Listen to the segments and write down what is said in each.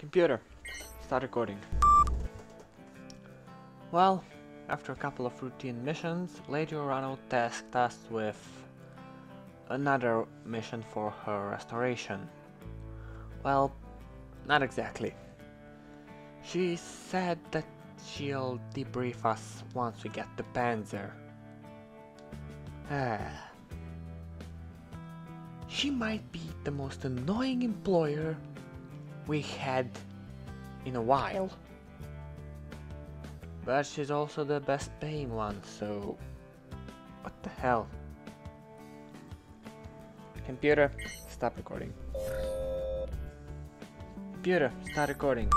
Computer, start recording. Well, after a couple of routine missions, Lady Urano tasked us with another mission for her restoration. Well, not exactly. She said that she'll debrief us once we get the panzyr. She might be the most annoying employer we had in a while. But she's also the best paying one, so what the hell? Computer, stop recording. Computer, start recording.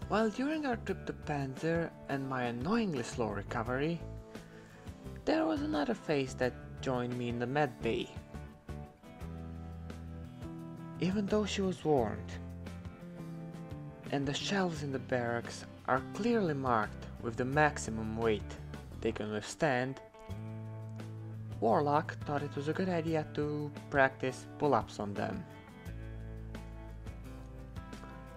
While during our trip to Panzyr and my annoyingly slow recovery, there was another face that joined me in the med bay. Even though she was warned, and the shelves in the barracks are clearly marked with the maximum weight they can withstand, Warlock thought it was a good idea to practice pull-ups on them.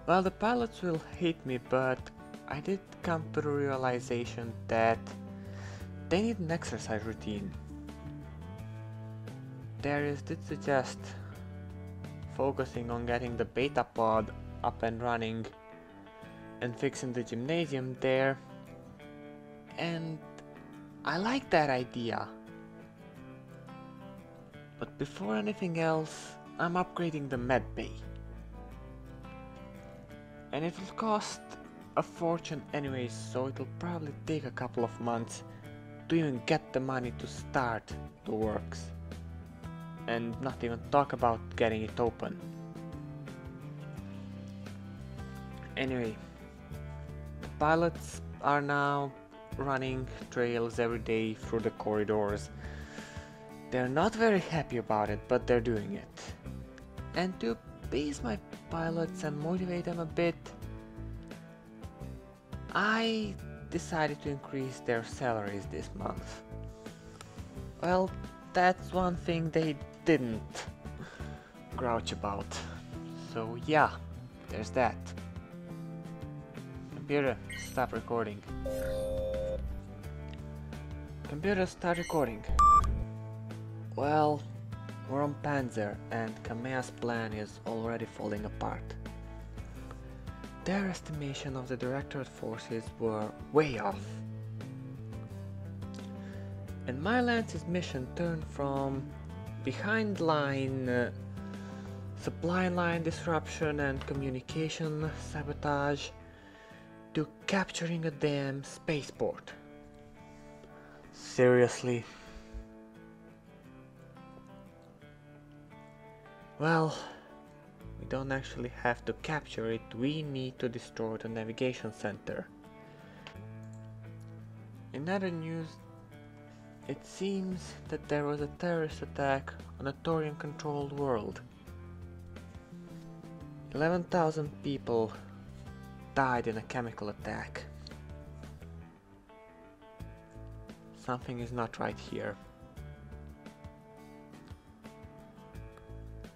Well, the pilots will hate me, but I did come to the realization that they need an exercise routine. Darius did suggest focusing on getting the beta pod up and running and fixing the gymnasium there, and I like that idea. But before anything else, I'm upgrading the med bay. And it will cost a fortune anyways, so it'll probably take a couple of months to even get the money to start the works. And not even talk about getting it open. Anyway, the pilots are now running trails every day through the corridors. They're not very happy about it, but they're doing it. And to appease my pilots and motivate them a bit, I decided to increase their salaries this month. Well, that's one thing they didn't grouch about. So yeah, there's that. Computer, stop recording. Computer, start recording. Well, we're on Panzyr and Kamea's plan is already falling apart. Their estimation of the Directorate forces were way off. And my Lance's mission turned from behind line supply line disruption and communication sabotage to capturing a damn spaceport. Seriously? Well, we don't actually have to capture it, we need to destroy the navigation center. In other news, it seems that there was a terrorist attack on a Taurian-controlled world. 11,000 people died in a chemical attack. Something is not right here.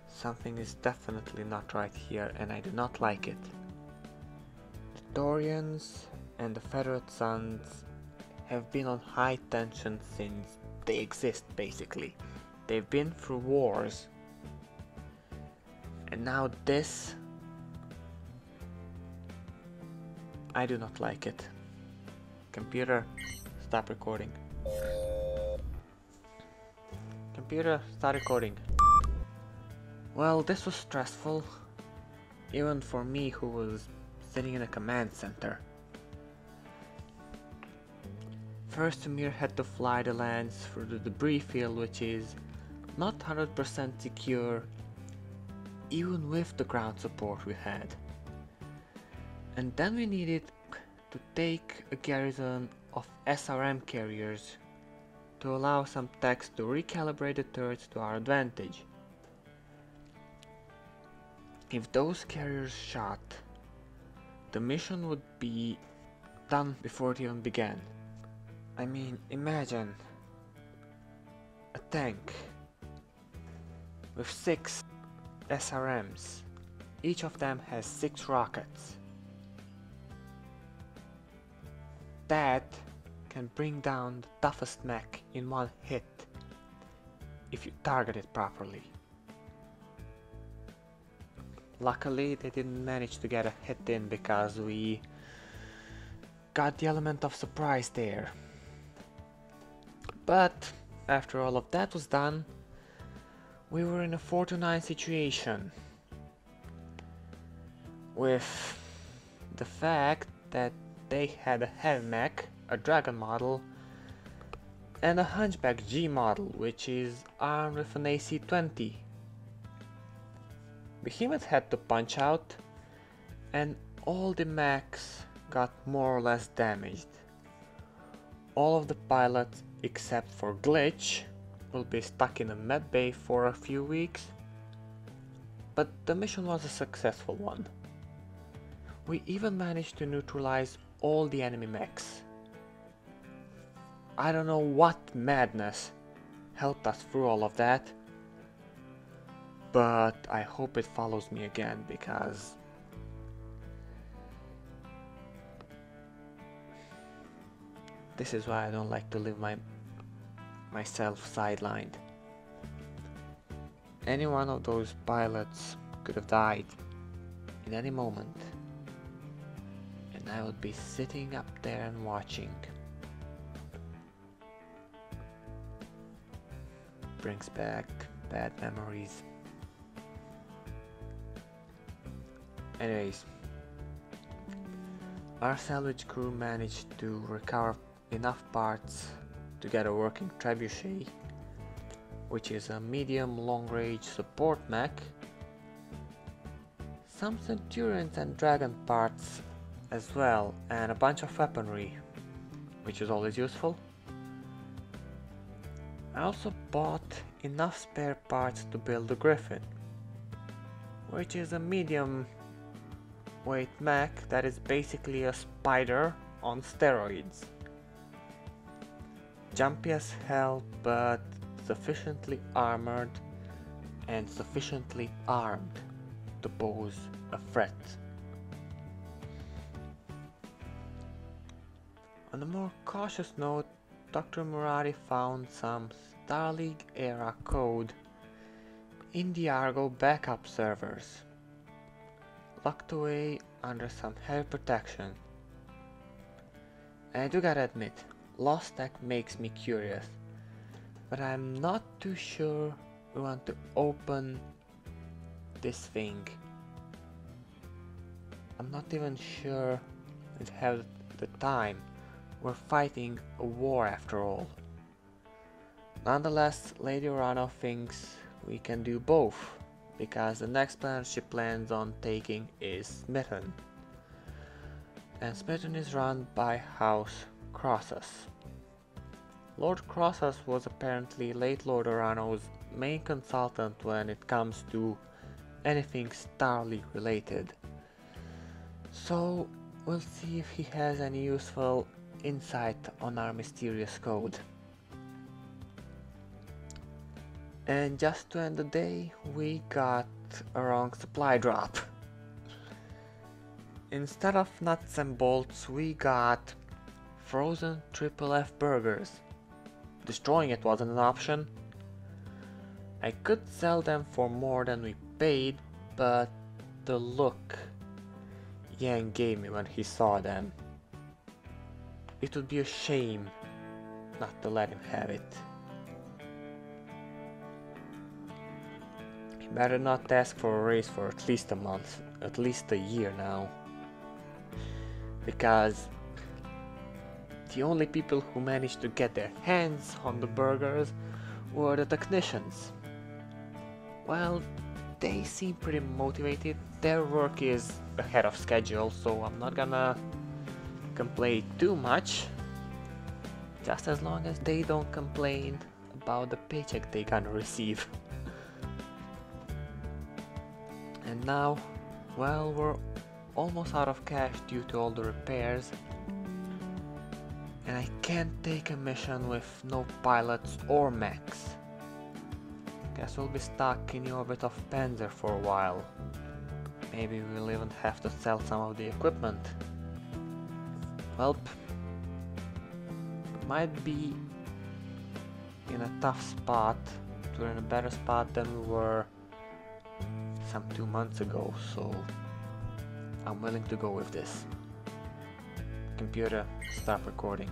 Something is definitely not right here, and I do not like it. The Taurians and the Federate Sons have been on high tension since they exist, basically. They've been through wars. And now this, I do not like it. Computer, stop recording. Computer, start recording. Well, this was stressful, even for me who was sitting in a command center. First, Amir had to fly the Lance through the debris field, which is not 100% secure, even with the ground support we had. And then we needed to take a garrison of SRM carriers to allow some techs to recalibrate the turrets to our advantage. If those carriers shot, the mission would be done before it even began. I mean, imagine a tank with 6 SRMs Each of them has 6 rockets. That can bring down the toughest mech in one hit if you target it properly. Luckily they didn't manage to get a hit in because we got the element of surprise there. But after all of that was done, we were in a 4-9 situation, with the fact that they had a heavy mech, a dragon model, and a hunchback G model, which is armed with an AC-20. Behemoth had to punch out, and all the mechs got more or less damaged. All of the pilots except for Glitch will be stuck in a med bay for a few weeks, but the mission was a successful one. We even managed to neutralize all the enemy mechs. I don't know what madness helped us through all of that, but I hope it follows me again, because this is why I don't like to leave myself sidelined. Any one of those pilots could have died in any moment, and I would be sitting up there and watching. Brings back bad memories. Anyways, our salvage crew managed to recover enough parts to get a working trebuchet, which is a medium long-range support mech, some Centurions and Dragon parts as well, and a bunch of weaponry, which is always useful. I also bought enough spare parts to build a Griffin, which is a medium weight mech that is basically a spider on steroids. Jumpy as hell, but sufficiently armored and sufficiently armed to pose a threat. On a more cautious note, Dr. Murari found some Star League era code in the Argo backup servers, locked away under some heavy protection. And I do gotta admit, Lost Tech makes me curious, but I'm not too sure we want to open this thing. I'm not even sure we have the time. We're fighting a war after all. Nonetheless, Lady Urano thinks we can do both, because the next planet she plans on taking is Smitten. And Smitten is run by House Crossus. Lord Crossus was apparently late Lord Urano's main consultant when it comes to anything Star League related. So we'll see if he has any useful insight on our mysterious code. And just to end the day, we got a wrong supply drop. Instead of nuts and bolts, we got frozen triple F burgers. Destroying it wasn't an option. I could sell them for more than we paid, but the look Yang gave me when he saw them, it would be a shame not to let him have it. He better not ask for a raise for at least a month, at least a year now. Because the only people who managed to get their hands on the burgers were the technicians. Well, they seem pretty motivated. Their work is ahead of schedule, so I'm not gonna complain too much, just as long as they don't complain about the paycheck they gonna receive. And now, well, we're almost out of cash due to all the repairs, and I can't take a mission with no pilots or mechs. Guess we'll be stuck in the orbit of Panzyr for a while. Maybe we'll even have to sell some of the equipment. Well, might be in a tough spot. We're in a better spot than we were some 2 months ago, so I'm willing to go with this. Computer, stop recording.